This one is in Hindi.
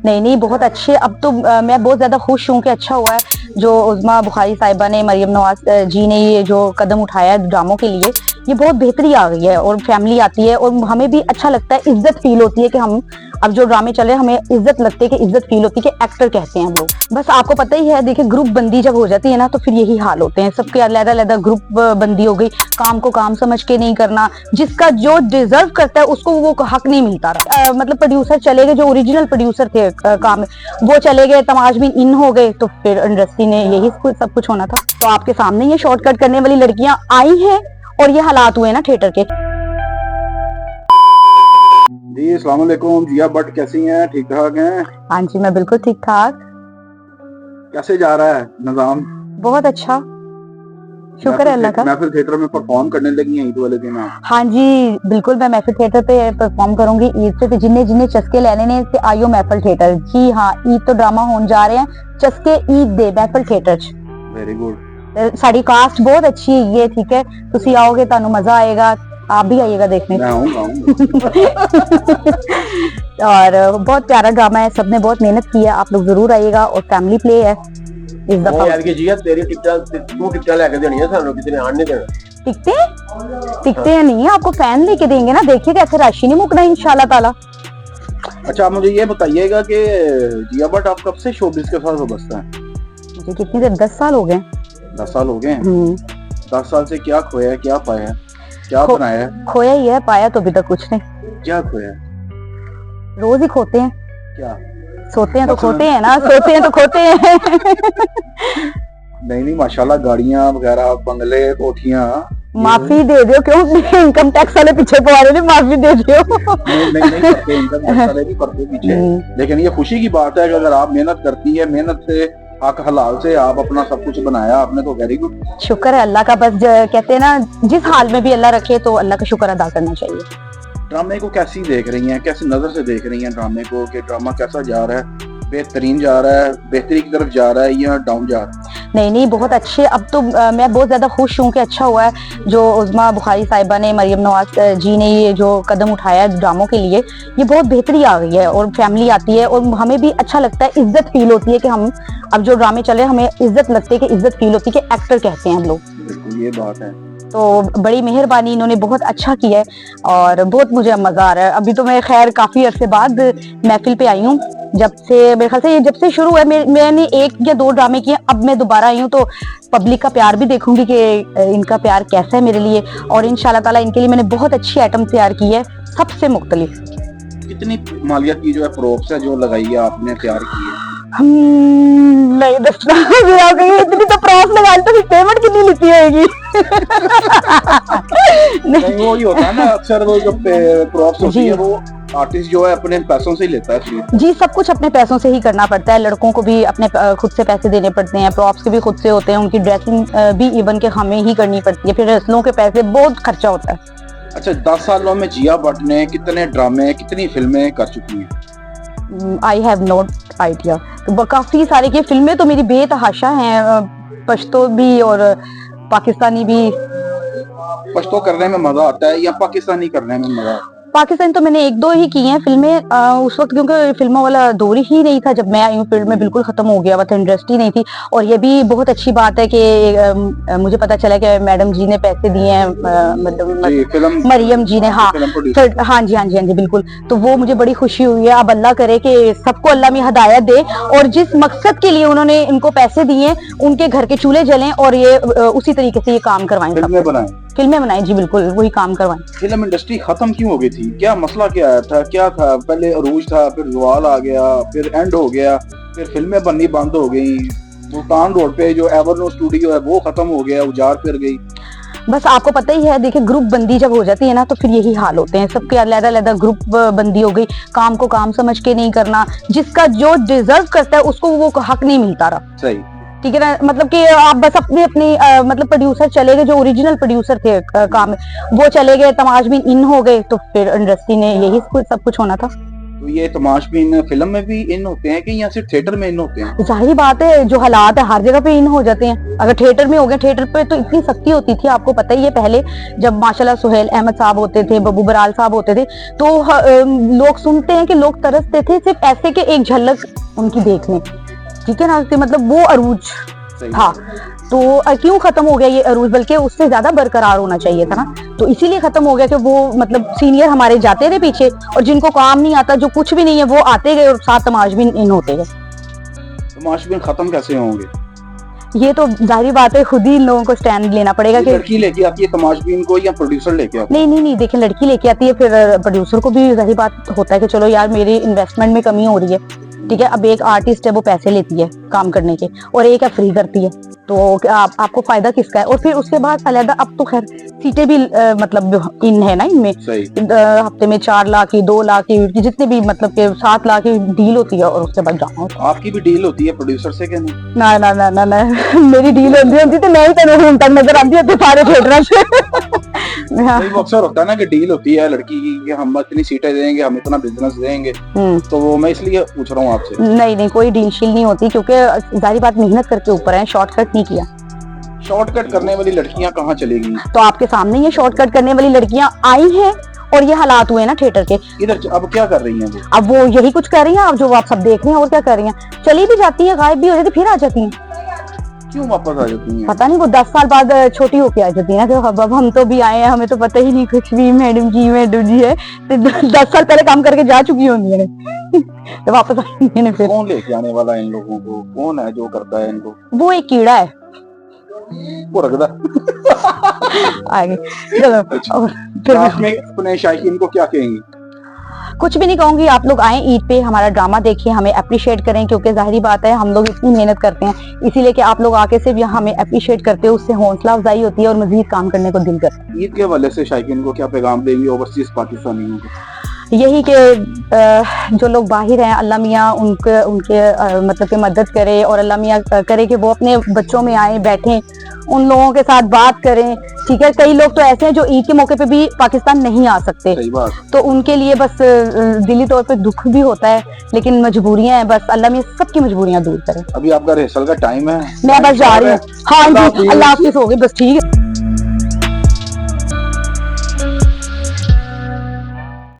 नहीं नहीं, बहुत अच्छे। अब तो मैं बहुत ज्यादा खुश हूँ कि अच्छा हुआ है जो उज़्मा बुखारी साहिबा ने, मरियम नवाज जी ने ये जो कदम उठाया है ड्रामों के लिए, ये बहुत बेहतरी आ गई है और फैमिली आती है और हमें भी अच्छा लगता है, इज्जत फील होती है कि हम अब जो ड्रामे चल रहे हैं हमें इज्जत लगती है कि इज्जत फील होती है कि एक्टर कहते हैं हम लोग। बस आपको पता ही है, देखिए ग्रुप बंदी जब हो जाती है ना तो फिर यही हाल होते हैं सबके, अलग-अलग ग्रुप बंदी हो गई, काम को काम समझ के नहीं करना, जिसका जो डिजर्व करता है उसको वो हक नहीं मिलता रहा। मतलब प्रोड्यूसर चले गए, जो ओरिजिनल प्रोड्यूसर थे काम वो चले गए, तमाशबीन इन हो गए, तो फिर इंडस्ट्री ने यही सब कुछ होना था। तो आपके सामने ये शॉर्टकट करने वाली लड़कियां आई हैं और ये हालात हुए ना थिएटर के। जी अस्सलाम वालेकुम। जिया भट्ट कैसी हैं? ठीक ठाक हैं? हाँ जी, मैं बिल्कुल ठीक ठाक। कैसे जा रहा है निजाम? बहुत अच्छा, शुक्र है अल्लाह का। महफिल थिएटर में परफॉर्म करने लगी हैं ईद वाले दिन आप? हाँ जी बिल्कुल, मैं महफिल थिएटर पे परफॉर्म करूंगी ईद से। जिन्हें जिन्हें चस्के लेने ने ते आयो महफिल थिएटर। जी हाँ, ईद तो ड्रामा होने जा रहे हैं, चस्के ईद दे महफिल थिएटर च। Very good. साड़ी कास्ट बहुत अच्छी है ये, ठीक है, तुसी आओगे तानू मजा आएगा, आप भी आइएगा देखने। मैं आऊंगा। और बहुत प्यारा ड्रामा है, सबने बहुत मेहनत की है, आप लोग जरूर आइएगा। और फैमिली प्ले है इस दफा। यार के जिया तेरी टिकटा लेके देनी है, सानू किसी ने आने नहीं देना। टिकते नहीं, आपको फैन लेके देंगे ना, देखिए कैसे राशि नहीं मुकना इंशाल्लाह ताला। अच्छा, मुझे ये बताइएगा कि जिया भट्ट आप कब से शोबिज़ के साथ वाबस्ता हैं? मुझे कितनी देर, 10 साल हो गए। 10 साल हो गए। 10 साल से क्या खोया है, क्या पाया है, क्या बनाया है? खोया ही है, पाया तो अभी तक कुछ नहीं। क्या खोया है? रोज ही खोते हैं। क्या सोते हैं तो खोते हैं ना, सोते हैं तो खोते हैं। नहीं माशाल्लाह, गाड़ियां वगैरह, बंगले, कोठियां। माफी दे दो, क्यों इनकम टैक्स वाले पीछे पड़ा रहे, माफी दे दो। नहीं करते, इनकम टैक्स वाले नहीं करते पीछे। लेकिन ये खुशी की बात है कि अगर आप मेहनत करती है, मेहनत से हक हलाल से आप अपना सब कुछ बनाया आपने, तो वेरी गुड। शुक्र है अल्लाह का। बस कहते हैं ना, जिस हाल में भी अल्लाह रखे तो अल्लाह का शुक्र अदा करना चाहिए। ड्रामे को कैसी देख रही हैं, कैसी नजर से देख रही हैं ड्रामे को, कि ड्रामा कैसा जा रहा है? बेहतरीन जा रहा है, बेहतरी की तरफ जा रहा है या डाउन जा रहा है? नहीं, बहुत अच्छे। अब तो मैं बहुत ज्यादा खुश हूँ कि अच्छा हुआ है जो उज़्मा बुखारी साहिबा ने, मरियम नवाज जी ने ये जो कदम उठाया है ड्रामों के लिए, ये बहुत बेहतरी आ गई है और फैमिली आती है और हमें भी अच्छा लगता है, इज्जत फील होती है कि हम अब जो ड्रामे चल रहे हैं हमें इज्जत लगती है कि इज्जत फील होती है कि एक्टर कहते हैं हम लोग। बिल्कुल ये बात है। तो बड़ी मेहरबानी, इन्होंने बहुत अच्छा किया है और बहुत मुझे मजा आ रहा है। अभी तो मैं खैर काफी अरसे बाद महफिल पे आई हूँ, जब से मेरे ख्याल से ये जब से शुरू हुआ है, मैंने 1 या 2 ड्रामे किए, अब मैं दोबारा आई हूँ तो पब्लिक का प्यार भी देखूंगी कि इनका प्यार कैसा है मेरे लिए। और इंशाल्लाह ताला इनके लिए मैंने बहुत अच्छी आइटम तैयार की है, सबसे मुख्तलिफ। कितनी मालियत की जो है प्रोप्स है जो लगाई है आपने, तैयार की है? हम नहीं दसना, इतनी तो प्रॉप्स लगा तो फिर पेमेंट कितनी लेती होगी। नहीं वो ही होता है ना, अक्सर वो जो प्रॉप्स होती है वो आर्टिस्ट जो है अपने पैसों से ही लेता है। जी, सब कुछ अपने पैसों से ही करना पड़ता है, लड़कों को भी अपने खुद से पैसे देने पड़ते हैं, प्रॉप्स के भी खुद से होते हैं, उनकी ड्रेसिंग भी इवन के हमें ही करनी पड़ती है, फिर रेसलों के पैसे, बहुत खर्चा होता है। अच्छा, 10 सालों में जिया भट्ट ने कितने ड्रामे, कितनी फिल्में कर चुकी हैं? I have no idea. तो काफी सारे की फिल्में तो मेरी बेतहाशा हैं, पश्तो भी और पाकिस्तानी भी। पश्तो करने में मजा आता है या पाकिस्तानी करने में मजा आता है? पाकिस्तान तो मैंने 1-2 ही की हैं फिल्में उस वक्त, क्योंकि फिल्मों वाला दौर ही नहीं था जब मैं आई हूँ, फिल्म में बिल्कुल खत्म हो गया हुआ था, इंडस्ट्री नहीं थी। और ये भी बहुत अच्छी बात है कि मुझे पता चला कि मैडम जी ने पैसे दिए हैं, मतलब मरियम जी ने। हाँ जी बिल्कुल। तो वो मुझे बड़ी खुशी हुई है। अब अल्लाह करे कि सबको अल्लाह में हदायत दे और जिस मकसद के लिए उन्होंने इनको पैसे दिए उनके घर के चूल्हे जलें और ये उसी तरीके से ये काम करवाएं, फिल्में बनाएं। जी बिल्कुल, वही काम करवाएं। फिल्म इंडस्ट्री खत्म क्यों हो गई थी? क्या मसला क्या आया था? क्या था? पहले अरूज था, फिर जवाल आ गया, फिर एंड हो गया, फिर फिल्में बननी बंद हो गई। सुल्तान रोड पे जो एवरनो स्टूडियो है वो खत्म हो गया, उजाड़ फिर गई। बस आपको पता ही है, देखिए ग्रुप बंदी जब हो जाती है ना तो फिर यही हाल होते हैं सबके, अलग-अलग ग्रुप बंदी हो गई, काम को काम समझ के नहीं करना, जिसका जो डिजर्व करता है उसको वो हक नहीं मिलता रहा। सही, ठीक है ना, मतलब कि आप बस अपनी मतलब प्रोड्यूसर चले गए, जो ओरिजिनल प्रोड्यूसर थे काम वो चले गए, तमाशबीन इन हो गए, तो फिर इंडस्ट्री ने यही सब कुछ होना था। तो ये तमाशबीन फिल्म में भी इन होते हैं कि या सिर्फ थिएटर में इन होते हैं? जाहिर बात है, जो हालात है हर जगह पे इन हो जाते हैं। अगर थिएटर में हो गया, थिएटर पे तो इतनी सख्ती होती थी, आपको पता ही है। पहले जब माशाल्लाह सुहेल अहमद साहब होते थे, बब्बू बराल साहब होते थे, तो लोग सुनते हैं कि लोग तरसते थे सिर्फ ऐसे के एक झलक उनकी देख लें, ठीक है ना, कि मतलब वो अरूज सही था। तो क्यों खत्म हो गया ये अरूज, बल्कि उससे ज्यादा बरकरार होना चाहिए था ना। तो इसीलिए खत्म हो गया कि वो मतलब सीनियर हमारे जाते रहे पीछे, और जिनको काम नहीं आता, जो कुछ भी नहीं है, वो आते गए और साथ तमाशबीन इन होते गए। तमाशबीन खत्म कैसे होंगे? ये तो जाहिर बात है, खुद ही इन लोगों को स्टैंड लेना पड़ेगा ये कि लड़की लेके आती है तमाशबीन को या प्रोड्यूसर लेके आता नहीं नहीं नहीं, देखिए लड़की लेके आती है, फिर प्रोड्यूसर को भी जाहिर बात होता है कि चलो यार मेरी इन्वेस्टमेंट में कमी हो रही है, ठीक है। अब एक आर्टिस्ट है वो पैसे लेती है काम करने के, और एक है फ्री करती है, तो आपको फायदा किसका है? और फिर उसके बाद अलहदा, अब तो खैर सीटें भी मतलब इन है ना इनमें, सही। हफ्ते में 4 लाख की, 2 लाख की, जितने भी मतलब के 7 लाख की डील होती है, और उसके बाद जाना होता है। आपकी भी डील होती है प्रोड्यूसर से कि नहीं? ना ना ना ना ना मेरी डील होती तो मैं ही तेन तक नजर आती होती सारे थिएटर से। हाँ। कई अक्सर होता है ना कि डील होती है लड़की की कि हम इतनी सीटें देंगे, हम इतना बिजनेस देंगे, तो वो मैं इसलिए पूछ रहा हूँ आपसे। नहीं नहीं, कोई डील शील नहीं होती, क्योंकि जारी बात मेहनत करके ऊपर है, शॉर्टकट नहीं किया। शॉर्टकट करने वाली लड़कियां कहाँ चलेगी? तो आपके सामने ये शॉर्टकट करने वाली लड़कियां आई हैं, और ये हालात हुए ना थिएटर के। इधर अब क्या कर रही हैं वो? अब वो यही कुछ कर रही हैं, अब जो आप सब देख रहे हैं, और क्या कर रही हैं, चली भी जाती हैं, गायब भी हो जाती, फिर आ जाती हैं। क्यों वापस आ जाती हैं? पता नहीं, वो 10 साल बाद छोटी होके आ जाती है ना, कि अब हम तो भी आए हैं, हमें तो पता ही नहीं कुछ भी, मैडम जी है, तो 10 साल पहले काम करके जा चुकी होंगी है तो वापस आएंगे ना फिर। कौन लेके आने वाला है इन लोगों को? कौन है जो करता है इनको? वो एक कीड़ा है, वो रखदा आगे चलो। और फिर लास्ट में अपने शायकीन को क्या कहेंगी? कुछ भी नहीं कहूंगी, आप लोग आए ईद पे, हमारा ड्रामा देखिए, हमें अप्रिशिएट करें, क्योंकि जाहिर बात है हम लोग इतनी मेहनत करते हैं, इसीलिए कि आप लोग आके सिर्फ यहाँ हमें अप्रिशिएट करते हो, उससे हौसला अफजाई होती है और मजीद काम करने को दिल करता है। ईद के हवाले से शायकीन को क्या पैगाम देंगी ओवरसीज पाकिस्तानियों को? यही कि जो लोग बाहर हैं, अल्लाह मियाँ उनके मतलब कि मदद करे, और अल्लाह मियाँ करे कि वो अपने बच्चों में आए, बैठें, उन लोगों के साथ बात करें, ठीक है। कई लोग तो ऐसे हैं जो ईद के मौके पे भी पाकिस्तान नहीं आ सकते, सही बात। तो उनके लिए बस दिली तौर पे दुख भी होता है, लेकिन मजबूरियां हैं, बस अल्लाह मियाँ सबकी मजबूरियां दूर करे। अभी आपका रिहर्सल का टाइम है, मैं बस जा रही हूँ। हाँ जी, अल्लाह हाफिज, हो गई बस, ठीक है।